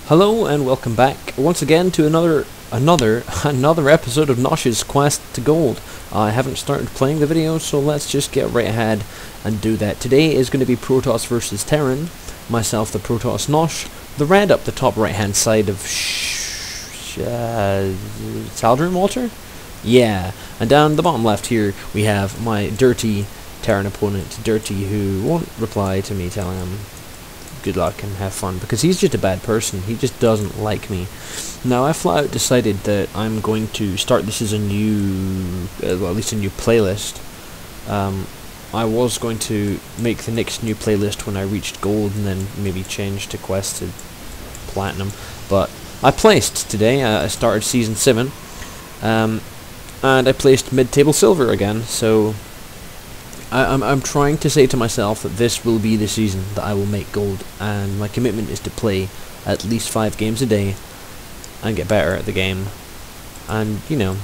Hello and welcome back once again to another episode of Nosh's Quest to Gold. I haven't started playing the video, so let's just get right ahead and do that. Today is going to be Protoss versus Terran. Myself, the Protoss Nosh. The red up the top right hand side of Saldrin Walter? Yeah. And down the bottom left here we have my dirty Terran opponent, Dirty, who won't reply to me telling him good luck and have fun, because he's just a bad person. He just doesn't like me. Now, I flat out decided that I'm going to start this as a new, well, at least a new playlist. I was going to make the next new playlist when I reached gold and then maybe change to quest to platinum, but I placed today. I started season 7, and I placed mid-table silver again, so I'm trying to say to myself that this will be the season that I will make gold, and my commitment is to play at least 5 games a day and get better at the game, and, you know,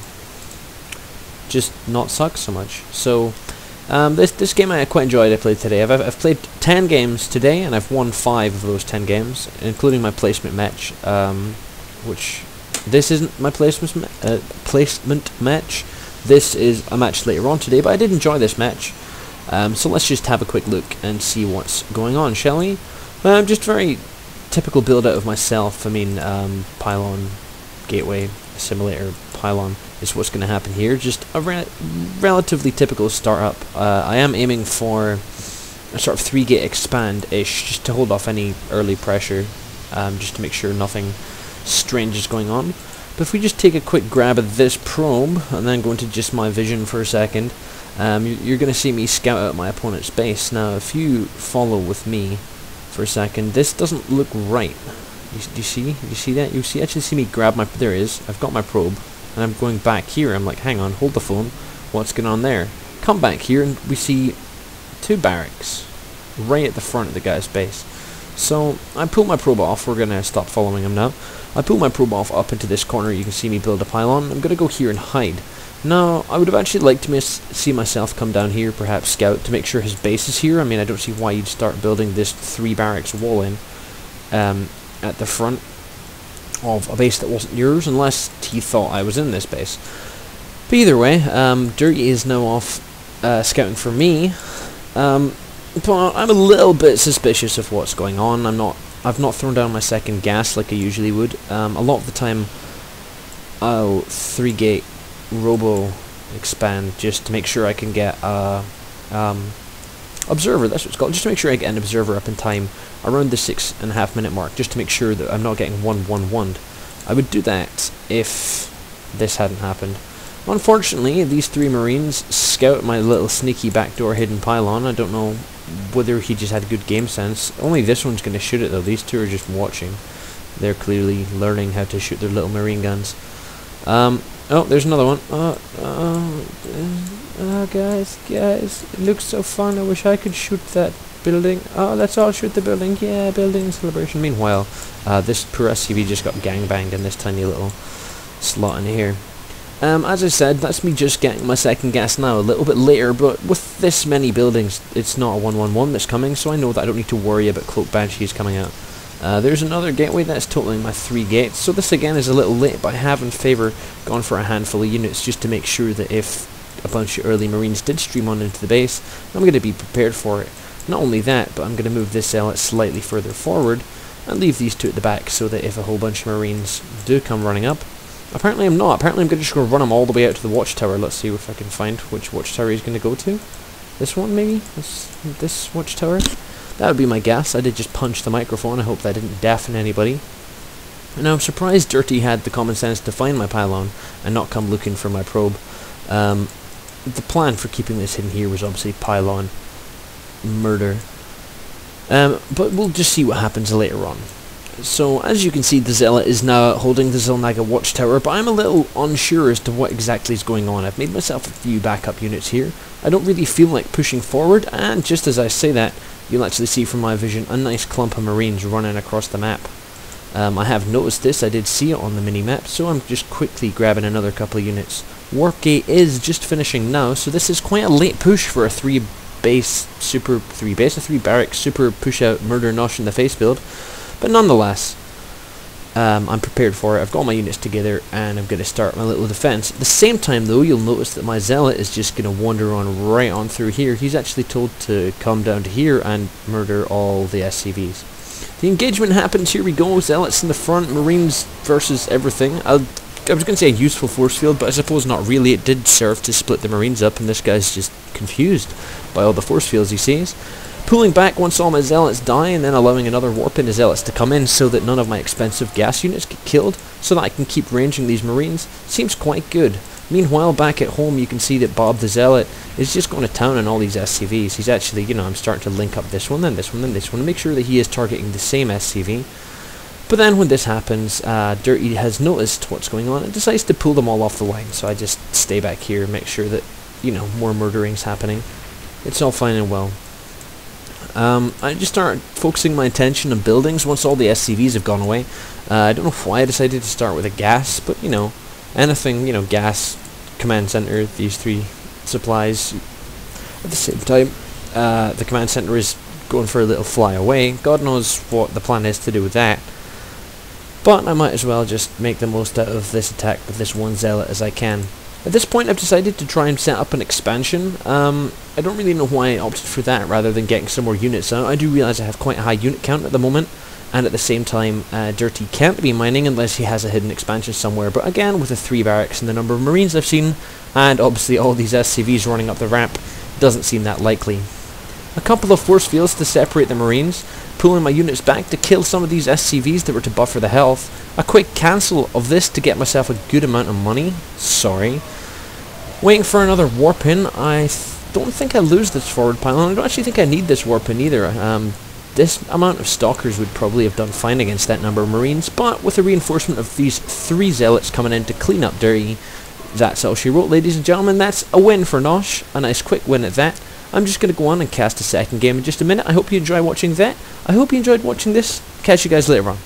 just not suck so much. So this game I quite enjoyed. I played today. I've played 10 games today, and I've won 5 of those 10 games, including my placement match, which this isn't my placement match. This is a match later on today, but I did enjoy this match. So let's just have a quick look and see what's going on, shall we? Just very typical build out of myself. I mean, pylon, gateway, simulator, pylon is what's going to happen here. Just a relatively typical startup. I am aiming for a sort of 3-gate expand-ish, just to hold off any early pressure, just to make sure nothing strange is going on. But if we just take a quick grab of this probe, and then go into just my vision for a second, you're going to see me scout out my opponent's base. Now, if you follow with me for a second, this doesn't look right. Do you see that? You actually see me grab my... There it is. I've got my probe, and I'm going back here. I'm like, hang on, hold the phone. What's going on there? Come back here, and we see 2 barracks right at the front of the guy's base. So, I pull my probe off. We're going to stop following him now. I pull my probe off up into this corner. You can see me build a pylon. I'm going to go here and hide. Now, I would have actually liked to see myself come down here, perhaps scout, to make sure his base is here. I mean, I don't see why you'd start building this 3 barracks wall in at the front of a base that wasn't yours, unless he thought I was in this base. But either way, Dirty is now off scouting for me. But I'm a little bit suspicious of what's going on. I've not thrown down my second gas like I usually would. A lot of the time, I'll 3-gate robo expand just to make sure I can get observer, that's what it's called, just to make sure I get an observer up in time around the 6.5 minute mark, just to make sure that I'm not getting 1-1-1'd. I would do that if this hadn't happened. Unfortunately, these 3 Marines scout my little sneaky backdoor hidden pylon. I don't know whether he just had good game sense. Only this one's going to shoot it though. These 2 are just watching. They're clearly learning how to shoot their little marine guns. Oh, there's another one. Guys, it looks so fun. I wish I could shoot that building. Oh, let's all shoot the building. Yeah, building celebration. Meanwhile, this poor SCV just got gangbanged in this tiny little slot in here. As I said, that's me just getting my second gas now, a little bit later, but with this many buildings, it's not a 1-1-1 that's coming, so I know that I don't need to worry about Cloak Banshees coming out. There's another gateway that's totaling my 3 gates, so this again is a little late, but I have in favour gone for a handful of units just to make sure that if a bunch of early Marines did stream on into the base, I'm going to be prepared for it. Not only that, but I'm going to move this zealot slightly further forward and leave these 2 at the back so that if a whole bunch of Marines do come running up, apparently I'm not. Apparently I'm just going to run them all the way out to the watchtower. Let's see if I can find which watchtower he's going to go to. This one, maybe? This watchtower? That would be my guess. I did just punch the microphone. I hope that didn't deafen anybody. And I'm surprised Dirty had the common sense to find my pylon and not come looking for my probe. The plan for keeping this hidden here was obviously pylon murder. But we'll just see what happens later on. So, as you can see, the Zealot is now holding the Xel'Naga watchtower, but I'm a little unsure as to what exactly is going on. I've made myself a few backup units here. I don't really feel like pushing forward, and just as I say that, you'll actually see from my vision a nice clump of Marines running across the map. I have noticed this, I did see it on the mini-map, so I'm just quickly grabbing another couple of units. Warpgate is just finishing now, so this is quite a late push for a 3 barracks super push out murder Nosh in the face build. But nonetheless, I'm prepared for it. I've got my units together, and I'm going to start my little defense. At the same time, though, you'll notice that my zealot is just going to wander on right on through here. He's actually told to come down to here and murder all the SCVs. The engagement happens. Here we go. Zealots in the front, Marines versus everything. I was going to say a useful force field, but I suppose not really. It did serve to split the Marines up, and this guy's just confused by all the force fields he sees. Pulling back once all my zealots die, and then allowing another warp into zealots to come in so that none of my expensive gas units get killed, so that I can keep ranging these Marines, seems quite good. Meanwhile, back at home, you can see that Bob the Zealot is just going to town on all these SCVs. He's actually, you know, I'm starting to link up this one, then this one, then this one, to make sure that he is targeting the same SCV. But then when this happens, Dirty has noticed what's going on and decides to pull them all off the line. So I just stay back here and make sure that, you know, more murdering's happening. It's all fine and well. I just start focusing my attention on buildings once all the SCVs have gone away. I don't know why I decided to start with a gas, but, you know, anything, you know, gas, command center, these three supplies. At the same time, the command center is going for a little fly away. God knows what the plan is to do with that. But I might as well just make the most out of this attack with this one zealot as I can. At this point, I've decided to try and set up an expansion. I don't really know why I opted for that rather than getting some more units out. I do realise I have quite a high unit count at the moment, and at the same time, Dirty can't be mining unless he has a hidden expansion somewhere. But again, with the 3 barracks and the number of Marines I've seen, and obviously all these SCVs running up the ramp, doesn't seem that likely. A couple of force fields to separate the Marines, pulling my units back to kill some of these SCVs that were to buffer the health. A quick cancel of this to get myself a good amount of money. Sorry. Waiting for another warp in. I don't think I lose this forward pylon. I don't actually think I need this warp in either. This amount of stalkers would probably have done fine against that number of Marines, but with the reinforcement of these 3 zealots coming in to clean up Dirty, that's all she wrote, ladies and gentlemen. That's a win for Nosh. A nice quick win at that. I'm just going to go on and cast a second game in just a minute. I hope you enjoy watching that. I hope you enjoyed watching this. Catch you guys later on.